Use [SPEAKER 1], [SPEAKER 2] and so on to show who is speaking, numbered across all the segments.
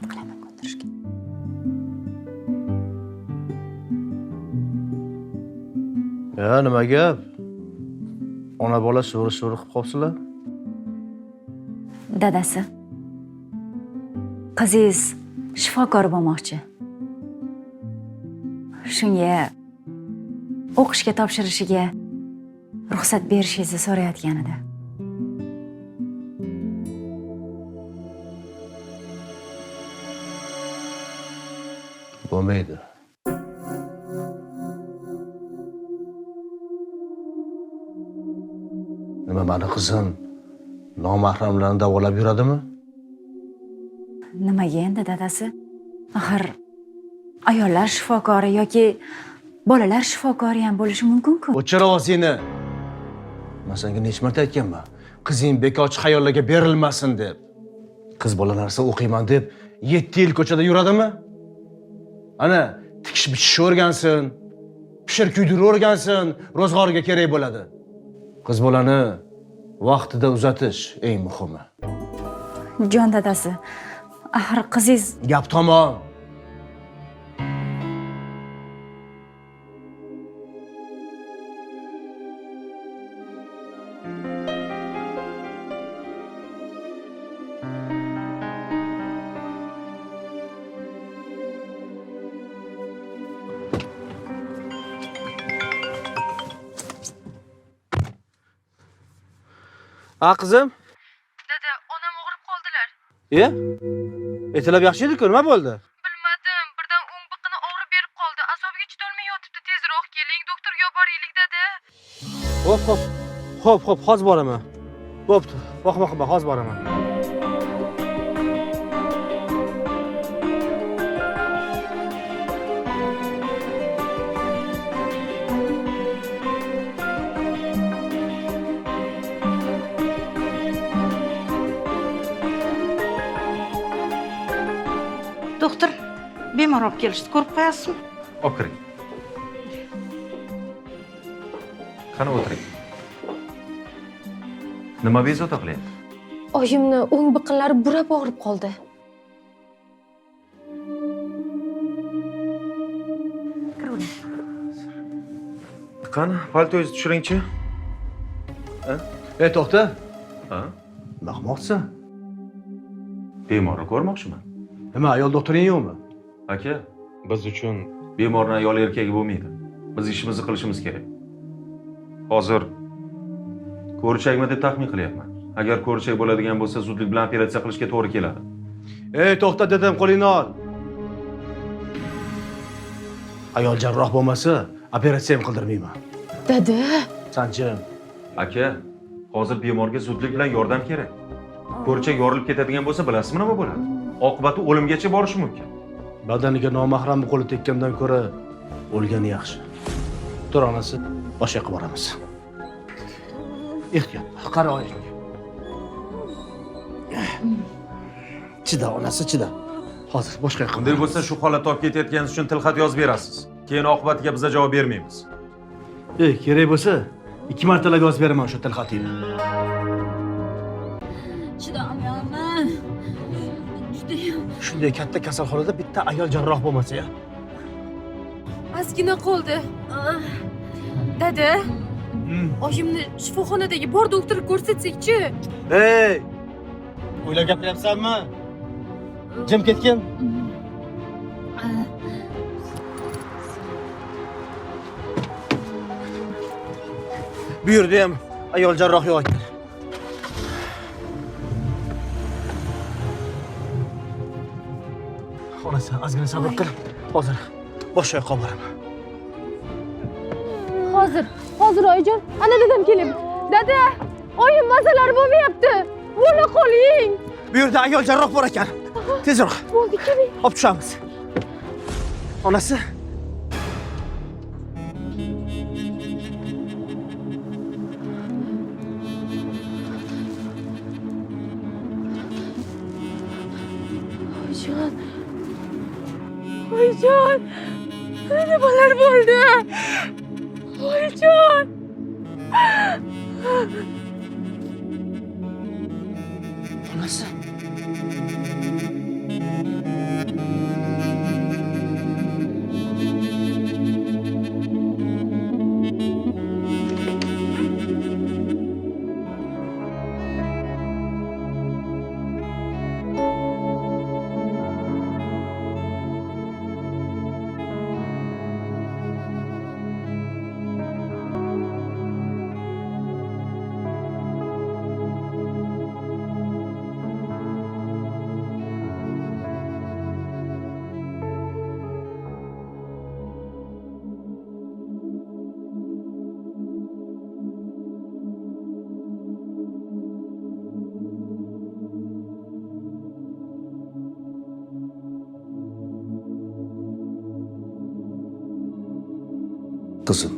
[SPEAKER 1] harakat qilaman ko'ndirishga.
[SPEAKER 2] Ya nima gap? Ona bola sho'ri-sho'ri qilib qolibsizlar.
[SPEAKER 1] Dadasi. Qizingiz shifokor bo'lmoqchi. Shunga o'qishga topshirishiga ruxsat berishingizni so'rayotgan edi.
[SPEAKER 2] Bo'lmaydi. Nima mani qizim nomahramlarni davolab yuradimi?
[SPEAKER 1] Nimaga endi dadasi? Axir ayollar shifokori yoki bolalar shifokori ham bo'lishi mumkin-ku.
[SPEAKER 2] O'chir ovozingni. Men senga necha marta aytganman? Qizing bekorchi xayollarga berilmasin deb. Qiz bolalarsa o'qiyman deb 7 yil ko'chada yuradimi? Ana, tikish bichishni o'rgansin, pishir kuydirib o'rgansin, ro'zg'origa kerak bo'ladi. Qiz bolani vaqtida uzatish eng muhimi.
[SPEAKER 1] Jon dadasi, axir qizingiz
[SPEAKER 2] Gap tamom. Ha qizim?
[SPEAKER 3] Dada, onam og'rib qoldilar.
[SPEAKER 2] Ertalab yaxshi edi-ku, nima bo'ldi?
[SPEAKER 3] Bilmadim, birdan o'ng biqini og'rib berib qoldi. Asobiga chidolmay yotibdi. Tezroq keling, doktorga olib boraylik, dada.
[SPEAKER 2] Xo'p, hozir boraman. Bo'pti. Boqma, hozir boraman.
[SPEAKER 4] Doktor, bemor olib kelishdi, ko'rib qo'yasizmi?
[SPEAKER 5] Olib kiring. Qani o'tiring. Nima bezovta qilyapti?
[SPEAKER 3] Oyimni o'ng biqinlari burab og'rib qoldi.
[SPEAKER 5] Qani, paltoyingizni tushiringchi.
[SPEAKER 2] To'xta.
[SPEAKER 5] Ha?
[SPEAKER 2] Mahmoqsan?
[SPEAKER 5] Bemorni ko'rmoqchiman.
[SPEAKER 2] Nima, ayol doktoring yo'qmi?
[SPEAKER 5] Aka, biz uchun bemorning ayol erkagi bo'lmaydi. Biz ishimizni qilishimiz kerak. Hozir ko'richakmi deb taxmin qilyapman. Agar ko'richak bo'ladigan bo'lsa, zudlik bilan operatsiya qilishga to'g'ri keladi.
[SPEAKER 2] To'xta dedim, qo'lingni ol. Ayol jarroh bo'lmasa, operatsiya ham qildirmayman.
[SPEAKER 3] Dada,
[SPEAKER 2] Sanjim.
[SPEAKER 5] Aka, hozir bemorga zudlik bilan yordam kerak. Ko'richak yorilib ketadigan bo'lsa, bilasizmi nima bo'ladi? Oqibati o'limgacha borishi mumkin.
[SPEAKER 2] Badaniga nomahramni qo'li tekkandan ko'ra o'lgani yaxshi. Tur onasi, boshqa yoqqa boramiz. Ehtiyot, qara oying. Chida onasi, chida. Hozir boshqa yoqqa.
[SPEAKER 5] Bunday bo'lsa, shu holatda olib ketayotganingiz uchun tilxat yozib berasiz. Keyin oqibatiga biz javob bermaymiz.
[SPEAKER 2] Kerak bo'lsa, 2 martalab yozib beraman o'sha tilxatingni.
[SPEAKER 1] chidolmayapman. Judayam
[SPEAKER 2] Shunday katta kasalxonada bitta ayol jarroh bo'lmasa-ya.
[SPEAKER 3] ozgina qoldi. Dada, oyimni shifoxonadagi bor doktorga ko'rsatsak-chi?
[SPEAKER 2] O'ylab gapiryapsanmi? Jim ketgin. Bu yerda ham ayol jarroh yo'q ekan. Onasi, ozgina sabr qil. Hozir boshqa yoqqa boraman.
[SPEAKER 3] Hozir oyijon, ana dadam kelyapti. Dada, oyim mazalari bo'lmayapti. Bo'la qoling.
[SPEAKER 2] Bu yerda ayol jarroh bor ekan. Tezroq.
[SPEAKER 3] Bo'ldi, keling.
[SPEAKER 2] Olib tushamiz. Onasi.
[SPEAKER 3] Oyijon, nimalar bo'ldi? Oyijon.
[SPEAKER 2] Onasi. Qizim,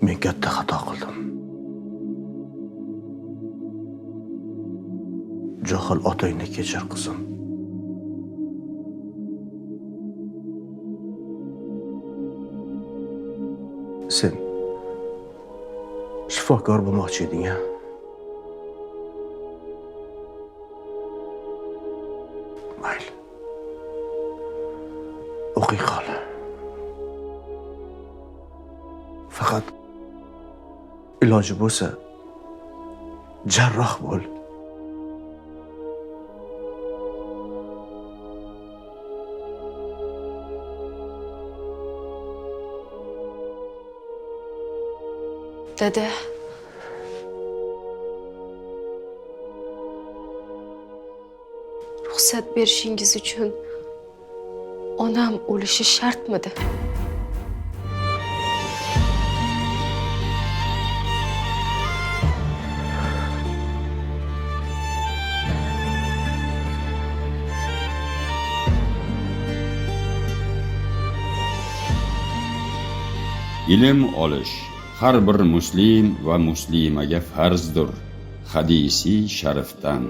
[SPEAKER 2] men katta xato qildim. Johil otangni kechir, qizim. Sen shifokor bo'lmoqchi eding-a? Mayli. O'qiy qol. Faqat iloji bo'lsa jarroh bo'l.
[SPEAKER 3] Dada. Ruxsat berishingiz uchun onam o'lishi shartmidi?
[SPEAKER 6] Ilm olish har bir muslim va muslimaga farzdir. Hadisi sharifdan.